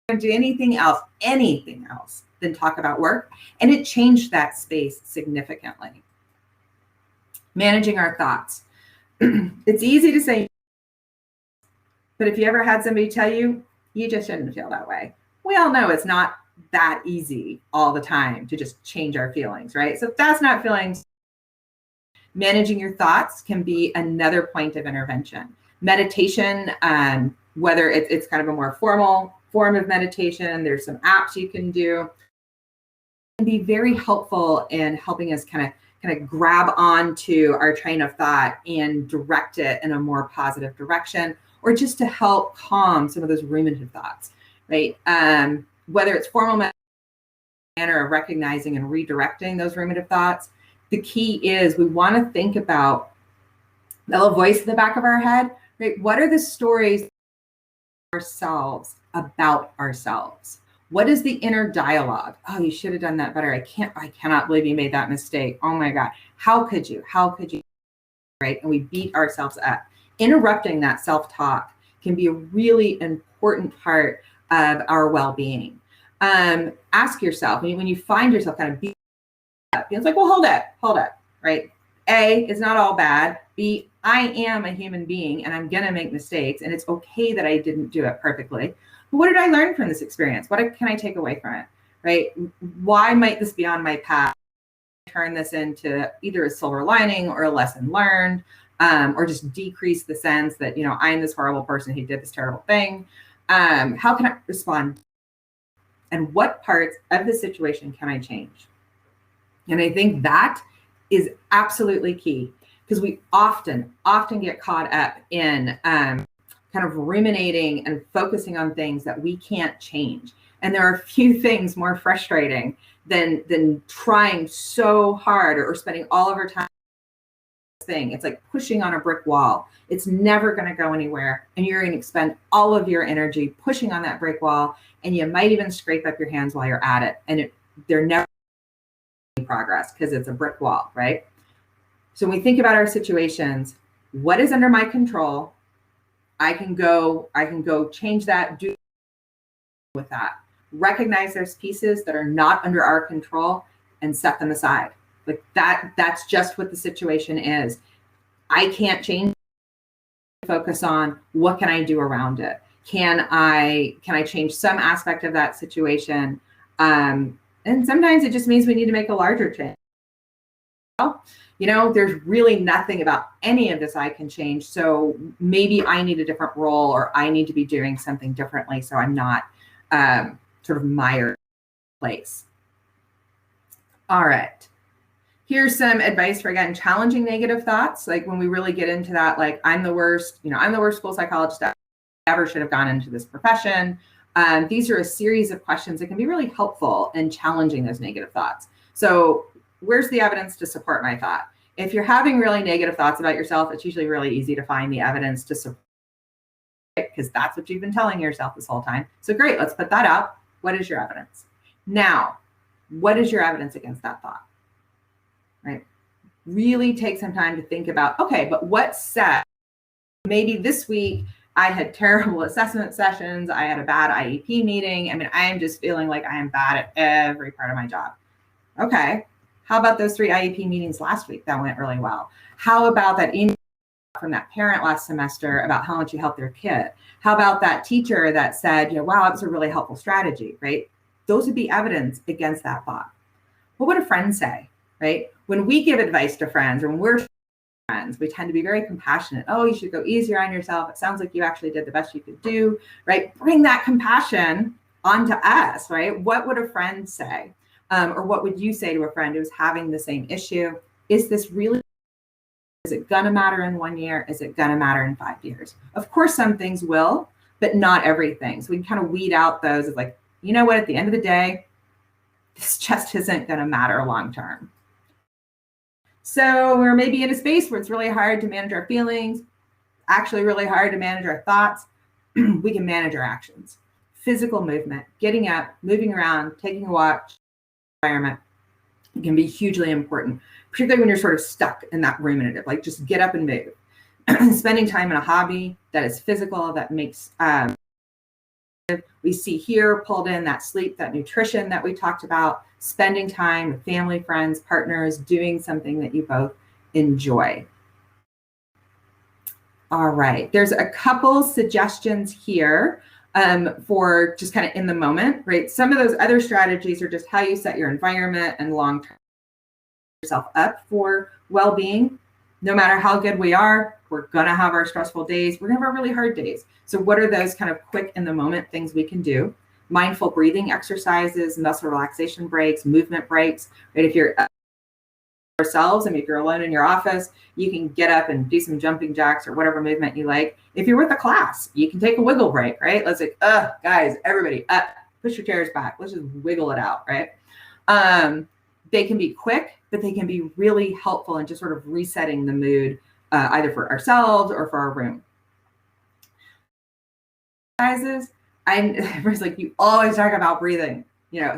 to do anything else than talk about work. And it changed that space significantly. Managing our thoughts. It's easy to say, but if you ever had somebody tell you, you just shouldn't feel that way. We all know it's not that easy all the time to just change our feelings, right? So if that's not feelings, managing your thoughts can be another point of intervention. Meditation, whether it's kind of a more formal form of meditation, there's some apps you can do, can be very helpful in helping us kind of grab onto our train of thought and direct it in a more positive direction, or just to help calm some of those ruminative thoughts, right? Whether it's formal manner of recognizing and redirecting those ruminative thoughts, the key is we want to think about the little voice in the back of our head, right? What are the stories ourselves about ourselves? What is the inner dialogue? Oh, you should have done that better. I cannot believe you made that mistake. Oh my God. How could you? Right? And we beat ourselves up. Interrupting that self-talk can be a really important part of our well-being. Ask yourself, when you find yourself kind of beat up, it's like, well, hold it, right? A, it's not all bad. B, I am a human being and I'm going to make mistakes, and it's okay that I didn't do it perfectly. But what did I learn from this experience? What can I take away from it, right? Why might this be on my path? Turn this into either a silver lining or a lesson learned, or just decrease the sense that, I'm this horrible person who did this terrible thing. How can I respond? And what parts of the situation can I change? And I think that is absolutely key, because we often get caught up in kind of ruminating and focusing on things that we can't change. And there are few things more frustrating than trying so hard or spending all of our time on this thing. It's like pushing on a brick wall. It's never going to go anywhere. And you're going to expend all of your energy pushing on that brick wall. And you might even scrape up your hands while you're at it. And they're never progress because it's a brick wall, right? So when we think about our situations, what is under my control? I can go change that, do with that. Recognize there's pieces that are not under our control and set them aside. Like that's just what the situation is. I can't change. Focus on what can I do around it. Can I change some aspect of that situation? And sometimes it just means we need to make a larger change. Well, there's really nothing about any of this I can change. So maybe I need a different role, or I need to be doing something differently so I'm not sort of mired in place. All right. Here's some advice for, again, challenging negative thoughts. Like when we really get into that, like I'm the worst school psychologist I ever should have gone into this profession. These are a series of questions that can be really helpful in challenging those negative thoughts. So where's the evidence to support my thought? If you're having really negative thoughts about yourself, it's usually really easy to find the evidence to support it, because that's what you've been telling yourself this whole time. So great, let's put that out. What is your evidence? Now, what is your evidence against that thought? Right? Really take some time to think about, okay, but what said? Maybe this week I had terrible assessment sessions. I had a bad IEP meeting. I mean, I am just feeling like I am bad at every part of my job. Okay. How about those 3 IEP meetings last week that went really well? How about that email from that parent last semester about how much you helped their kid? How about that teacher that said, wow, that was a really helpful strategy, right? Those would be evidence against that thought. What would a friend say, right? When we give advice to friends, or when we're friends, we tend to be very compassionate. Oh, you should go easier on yourself. It sounds like you actually did the best you could do, right? Bring that compassion onto us, right? What would a friend say? Or what would you say to a friend who's having the same issue? Is it gonna matter in 1 year? Is it gonna matter in 5 years? Of course, some things will, but not everything. So we can kind of weed out those as like, you know what, at the end of the day, this just isn't gonna matter long-term. So we're maybe in a space where it's really hard to manage our feelings, actually really hard to manage our thoughts. We can manage our actions. Physical movement, getting up, moving around, taking a walk, environment, it can be hugely important, particularly when you're sort of stuck in that ruminative, like just get up and move. Spending time in a hobby that is physical, that makes, we see here pulled in that sleep, that nutrition that we talked about, spending time with family, friends, partners, doing something that you both enjoy. All right, there's a couple suggestions here for just kind of in the moment, right? Some of those other strategies are just how you set your environment and long-term yourself up for well-being. No matter how good we are, we're gonna have our stressful days. We're gonna have our really hard days. So what are those kind of quick in the moment things we can do? Mindful breathing exercises, muscle relaxation breaks, movement breaks, right? If you're ourselves, I mean, if you're alone in your office, you can get up and do some jumping jacks or whatever movement you like. If you're with a class, you can take a wiggle break, right? Let's say, guys, everybody up, push your chairs back. Let's just wiggle it out, right? They can be quick, but they can be really helpful in just sort of resetting the mood, either for ourselves or for our room. Everyone's like, you always talk about breathing.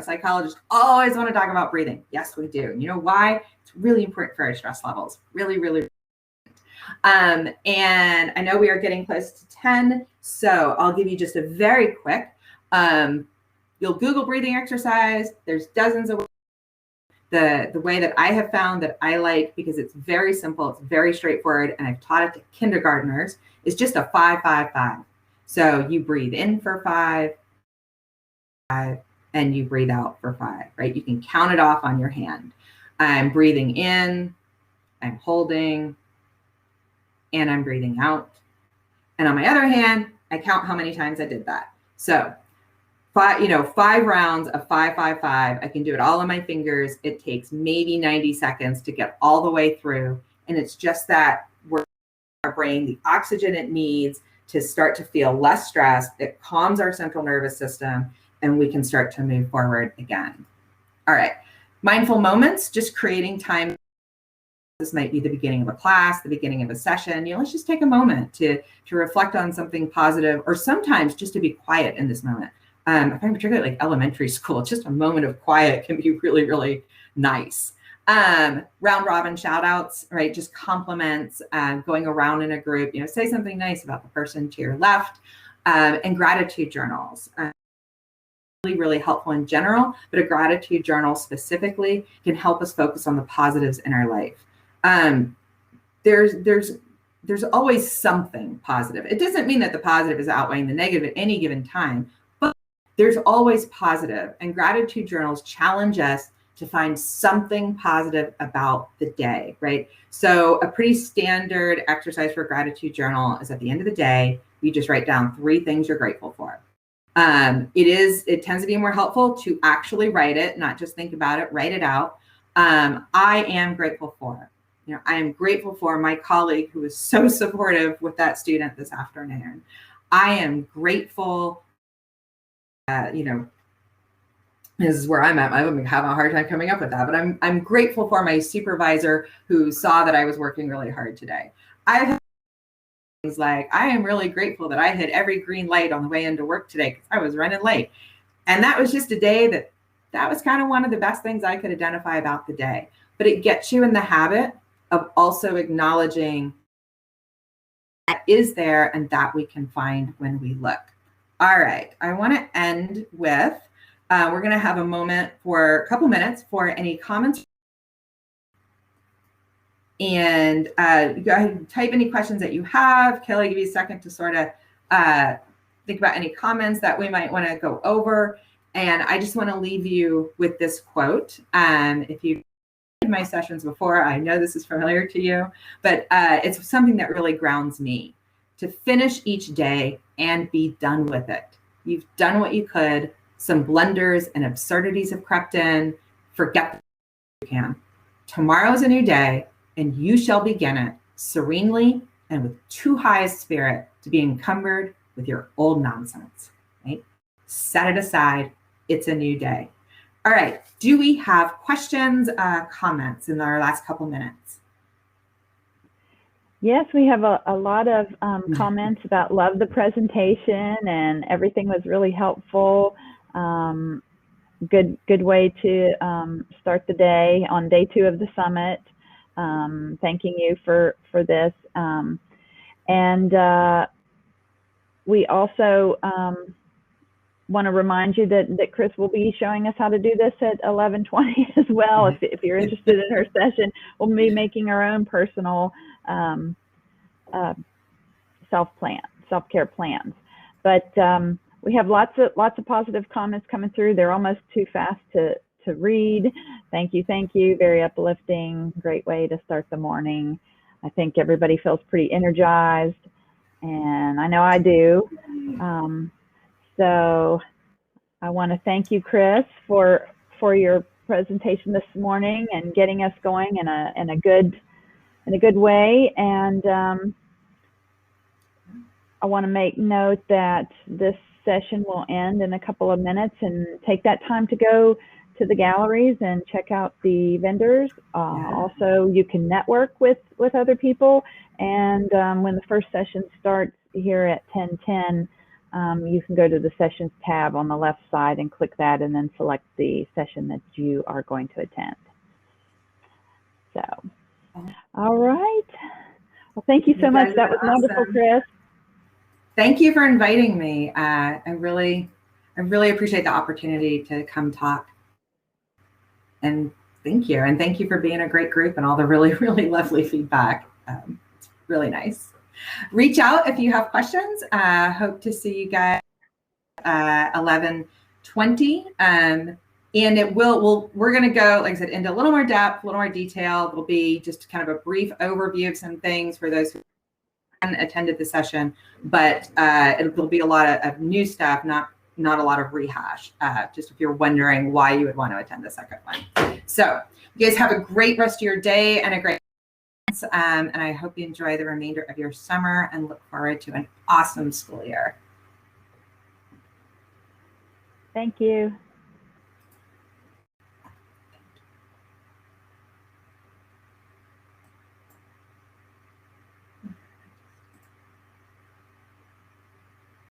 Psychologists always want to talk about breathing. Yes, we do. You know why? It's really important for our stress levels. Really, really. And I know we are getting close to 10, so I'll give you just a very quick. You'll Google breathing exercise. There's dozens of ways. The way that I have found that I like, because it's very simple, it's very straightforward, and I've taught it to kindergartners, is just a 5-5-5. So you breathe in for 5, and you breathe out for 5, right? You can count it off on your hand. I'm breathing in, I'm holding, and I'm breathing out. And on my other hand, I count how many times I did that. So 5 rounds of 5-5-5. I can do it all on my fingers. It takes maybe 90 seconds to get all the way through. And it's just that we're our brain the oxygen it needs to start to feel less stressed. It calms our central nervous system, and we can start to move forward again. All right. Mindful moments, just creating time. This might be the beginning of a class, the beginning of a session. Let's just take a moment to reflect on something positive, or sometimes just to be quiet in this moment. I find particularly like elementary school, just a moment of quiet can be really, really nice. Round robin shout outs, right? Just compliments, going around in a group, say something nice about the person to your left, and gratitude journals. really helpful in general, but a gratitude journal specifically can help us focus on the positives in our life. There's always something positive. It doesn't mean that the positive is outweighing the negative at any given time, but there's always positive, and gratitude journals challenge us to find something positive about the day, right? So a pretty standard exercise for a gratitude journal is at the end of the day, you just write down 3 things you're grateful for. It tends to be more helpful to actually write it, not just think about it, write it out. I am grateful for, I am grateful for my colleague who was so supportive with that student this afternoon. I am grateful, this is where I'm at. I'm having a hard time coming up with that, but I'm grateful for my supervisor who saw that I was working really hard today. I've had things like, I am really grateful that I hit every green light on the way into work today because I was running late. And that was just a day that was kind of one of the best things I could identify about the day. But it gets you in the habit of also acknowledging that is there and that we can find when we look. All right, I want to end with, we're going to have a moment for a couple minutes for any comments. And go ahead and type any questions that you have. Kelly, give you a second to sort of think about any comments that we might want to go over. And I just want to leave you with this quote. If you've been in my sessions before, I know this is familiar to you, but it's something that really grounds me. To finish each day and be done with it. You've done what you could. Some blunders and absurdities have crept in. Forget that you can. Tomorrow's a new day, and you shall begin it serenely and with too high a spirit to be encumbered with your old nonsense, right? Set it aside. It's a new day. All right. Do we have questions, comments in our last couple minutes? Yes, we have a lot of comments about love the presentation and everything was really helpful. Good way to start the day on day 2 of the summit. Thanking you for this. We also want to remind you that Chris will be showing us how to do this at 11:20 as well. If you're interested in her session, we'll be making our own personal self-care plans. But we have lots of positive comments coming through. They're almost too fast to read. Thank you. Very uplifting. Great way to start the morning. I think everybody feels pretty energized, and I know I do. So I want to thank you, Chris, for your presentation this morning and getting us going in a good way. And I want to make note that this session will end in a couple of minutes, and take that time to go to the galleries and check out the vendors. Also, you can network with other people. And when the first session starts here at 10:10, you can go to the sessions tab on the left side and click that, and then select the session that you are going to attend. So, all right. Well, thank you so much. That was awesome. Wonderful, Chris. Thank you for inviting me. I really appreciate the opportunity to come talk. And thank you. And thank you for being a great group and all the really, really lovely feedback. It's really nice. Reach out if you have questions. Hope to see you guys 11:20. And we're going to go, like I said, into a little more depth, a little more detail. It'll be just kind of a brief overview of some things for those who attended the session, but it'll be a lot of new stuff, not a lot of rehash, just if you're wondering why you would want to attend the second one. So you guys have a great rest of your day and a great and I hope you enjoy the remainder of your summer and look forward to an awesome school year. Thank you.